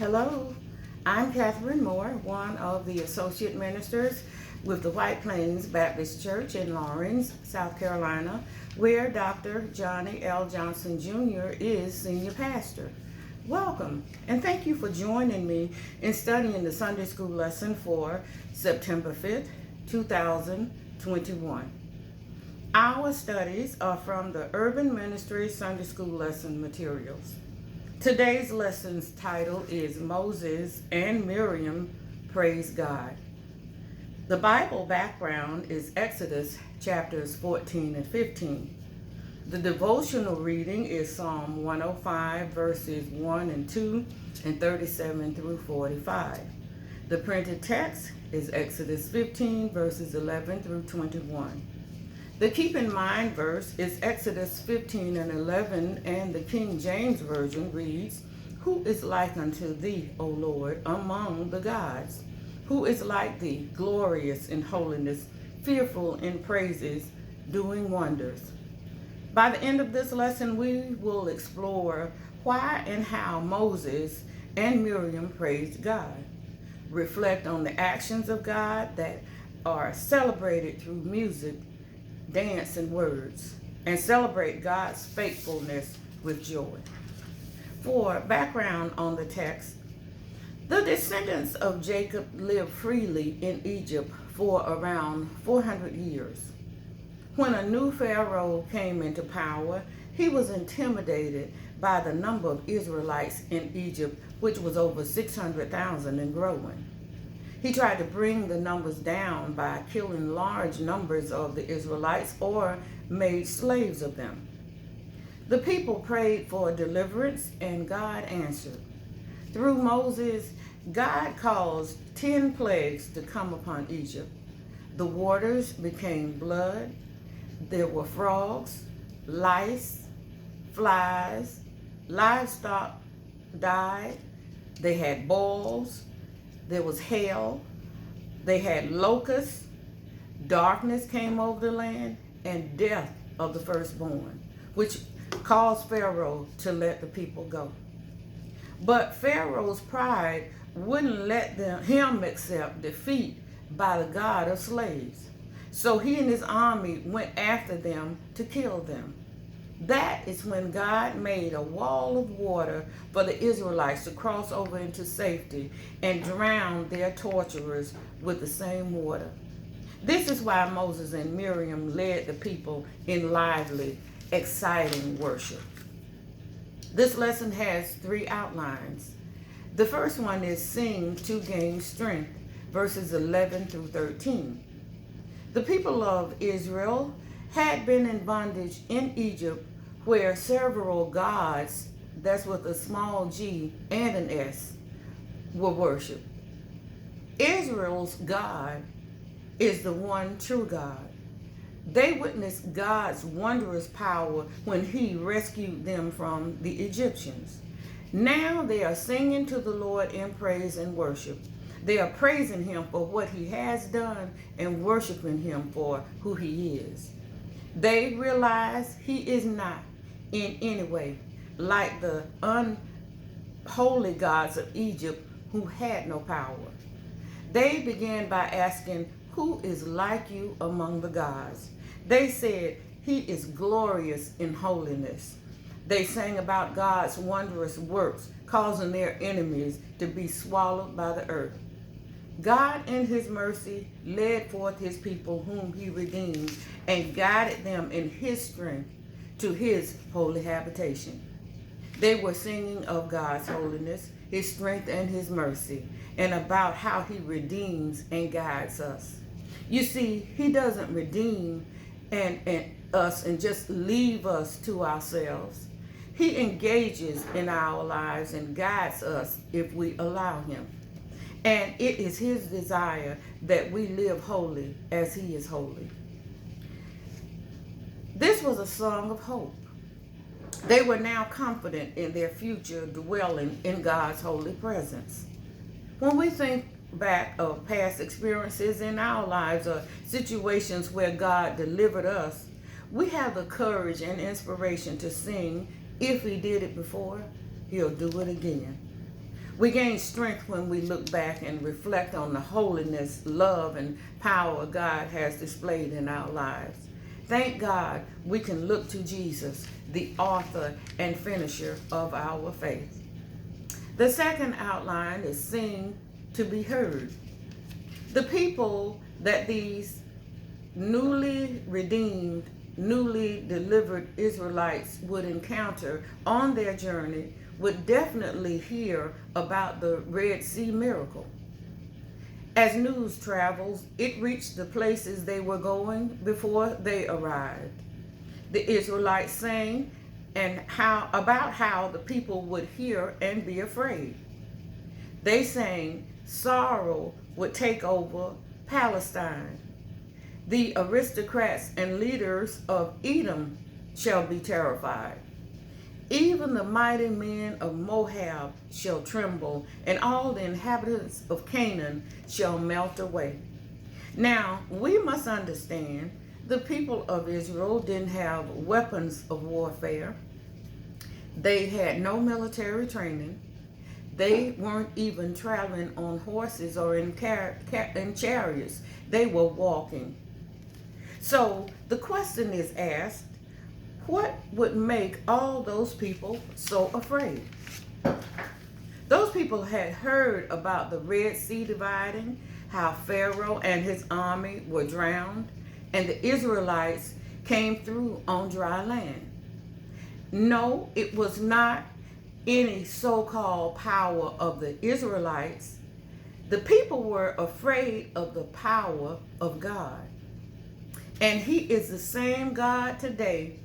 Hello, I'm Catherine Moore, one of the associate ministers with the White Plains Baptist Church in Lawrence, South Carolina, where Dr. Johnny L. Johnson Jr. is senior pastor. Welcome, and thank you for joining me in studying the Sunday School lesson for September 5th, 2021. Our studies are from the Urban Ministry Sunday School lesson materials. Today's lesson's title is Moses and Miriam Praise God. The Bible background is Exodus chapters 14 and 15. The devotional reading is Psalm 105 verses 1 and 2 and 37 through 45. The printed text is Exodus 15 verses 11 through 21. The keep in mind verse is Exodus 15 and 11, and the King James Version reads, "Who is like unto thee, O Lord, among the gods? Who is like thee, glorious in holiness, fearful in praises, doing wonders?" By the end of this lesson, we will explore why and how Moses and Miriam praised God, reflect on the actions of God that are celebrated through music, dance, and words, and celebrate God's faithfulness with joy. For background on the text, the descendants of Jacob lived freely in Egypt for around 400 years. When a new Pharaoh came into power, he was intimidated by the number of Israelites in Egypt, which was over 600,000 and growing. He tried to bring the numbers down by killing large numbers of the Israelites or made slaves of them. The people prayed for deliverance, and God answered. Through Moses, God caused 10 plagues to come upon Egypt. The waters became blood. There were frogs, lice, flies, livestock died. They had boils. There was hail, they had locusts, darkness came over the land, and death of the firstborn, which caused Pharaoh to let the people go. But Pharaoh's pride wouldn't let him accept defeat by the God of slaves. So he and his army went after them to kill them. That is when God made a wall of water for the Israelites to cross over into safety and drown their torturers with the same water. This is why Moses and Miriam led the people in lively, exciting worship. This lesson has 3 outlines. The first one is sing to gain strength, verses 11 through 13. The people of Israel had been in bondage in Egypt, where several gods, that's with a small g and an s, were worshipped. Israel's God is the one true God. They witnessed God's wondrous power when he rescued them from the Egyptians. Now they are singing to the Lord in praise and worship. They are praising him for what he has done and worshiping him for who he is. They realize he is not in any way like the unholy gods of Egypt who had no power. They began by asking, "Who is like you among the gods?" They said, "He is glorious in holiness." They sang about God's wondrous works, causing their enemies to be swallowed by the earth. God in his mercy led forth his people whom he redeemed and guided them in his strength to his holy habitation. They were singing of God's holiness, his strength, and his mercy, and about how he redeems and guides us. You see, he doesn't redeem us and just leave us to ourselves. He engages in our lives and guides us if we allow him. And it is his desire that we live holy as he is holy. This was a song of hope. They were now confident in their future dwelling in God's holy presence. When we think back of past experiences in our lives or situations where God delivered us, we have the courage and inspiration to sing, if he did it before, he'll do it again. We gain strength when we look back and reflect on the holiness, love, and power God has displayed in our lives. Thank God we can look to Jesus, the author and finisher of our faith. The second outline is sing to be heard. The people that these newly redeemed, newly delivered Israelites would encounter on their journey would definitely hear about the Red Sea miracle. As news travels, it reached the places they were going before they arrived. The Israelites sang about how the people would hear and be afraid. They sang sorrow would take over Palestine. The aristocrats and leaders of Edom shall be terrified. Even the mighty men of Moab shall tremble, and all the inhabitants of Canaan shall melt away. Now, we must understand the people of Israel didn't have weapons of warfare. They had no military training. They weren't even traveling on horses or in chariots. They were walking. So the question is asked, what would make all those people so afraid? Those people had heard about the Red Sea dividing, how Pharaoh and his army were drowned, and the Israelites came through on dry land. No, it was not any so-called power of the Israelites. The people were afraid of the power of God. And he is the same God today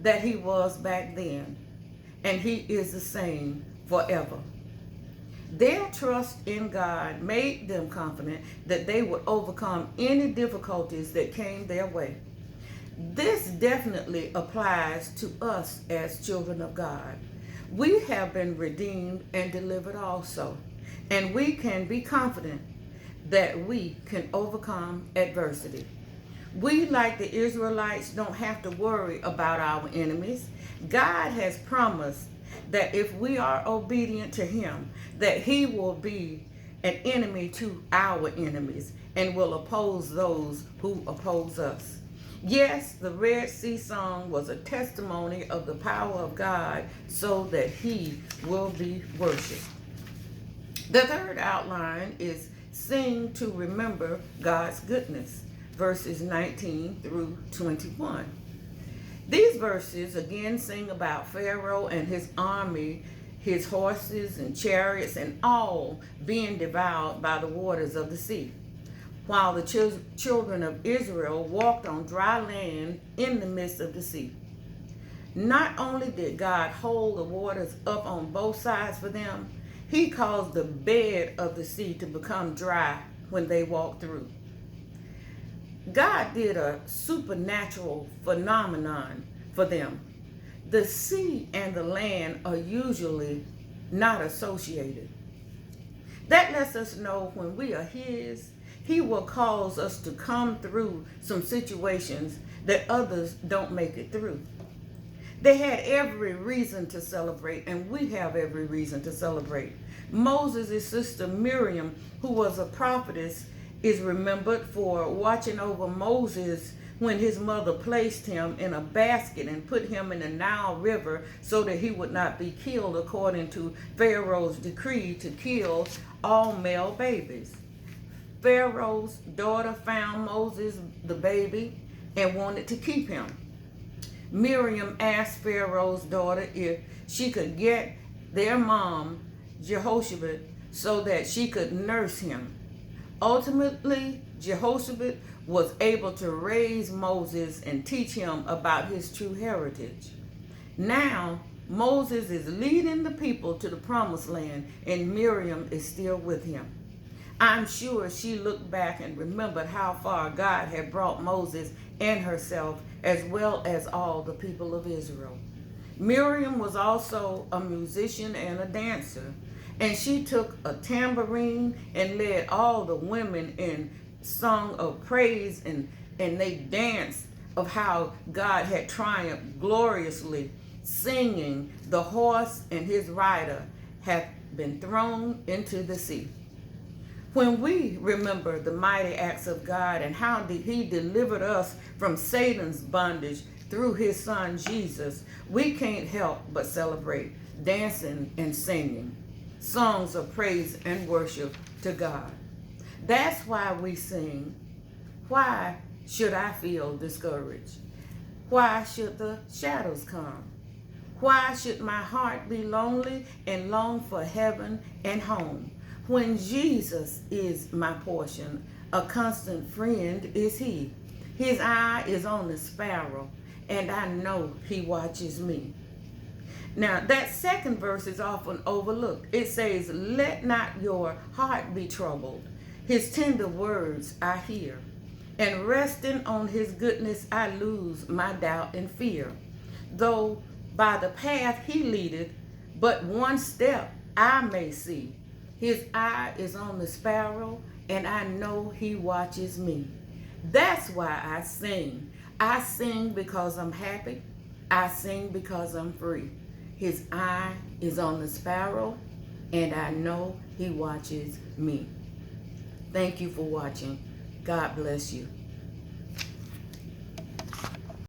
that he was back then. And he is the same forever. Their trust in God made them confident that they would overcome any difficulties that came their way. This definitely applies to us as children of God. We have been redeemed and delivered also, and we can be confident that we can overcome adversity. We, like the Israelites, don't have to worry about our enemies. God has promised that if we are obedient to him, that he will be an enemy to our enemies and will oppose those who oppose us. Yes, the Red Sea song was a testimony of the power of God so that he will be worshiped. The third outline is sing to remember God's goodness, verses 19 through 21. These verses again sing about Pharaoh and his army, his horses and chariots, and all being devoured by the waters of the sea, while the children of Israel walked on dry land in the midst of the sea. Not only did God hold the waters up on both sides for them, he caused the bed of the sea to become dry when they walked through. God did a supernatural phenomenon for them. The sea and the land are usually not associated. That lets us know when we are his, he will cause us to come through some situations that others don't make it through. They had every reason to celebrate, and we have every reason to celebrate. Moses' sister Miriam, who was a prophetess, is remembered for watching over Moses when his mother placed him in a basket and put him in the Nile River so that he would not be killed according to Pharaoh's decree to kill all male babies. Pharaoh's daughter found Moses, the baby, and wanted to keep him. Miriam asked Pharaoh's daughter if she could get their mom, Jehoshaphat, so that she could nurse him. Ultimately, Jehoshaphat was able to raise Moses and teach him about his true heritage. Now, Moses is leading the people to the promised land, and Miriam is still with him. I'm sure she looked back and remembered how far God had brought Moses and herself, as well as all the people of Israel. Miriam was also a musician and a dancer, and she took a tambourine and led all the women in song of praise, and they danced of how God had triumphed gloriously, singing, the horse and his rider hath been thrown into the sea. When we remember the mighty acts of God and how he delivered us from Satan's bondage through his son Jesus, we can't help but celebrate, dancing and singing songs of praise and worship to God. That's why we sing, "Why should I feel discouraged? Why should the shadows come? Why should my heart be lonely and long for heaven and home? When Jesus is my portion, a constant friend is he. His eye is on the sparrow, and I know he watches me." Now, that second verse is often overlooked. It says, "Let not your heart be troubled. His tender words I hear. And resting on his goodness I lose my doubt and fear. Though by the path he leadeth, but one step I may see. His eye is on the sparrow, and I know he watches me." That's why I sing. I sing because I'm happy. I sing because I'm free. His eye is on the sparrow, and I know he watches me. Thank you for watching. God bless you.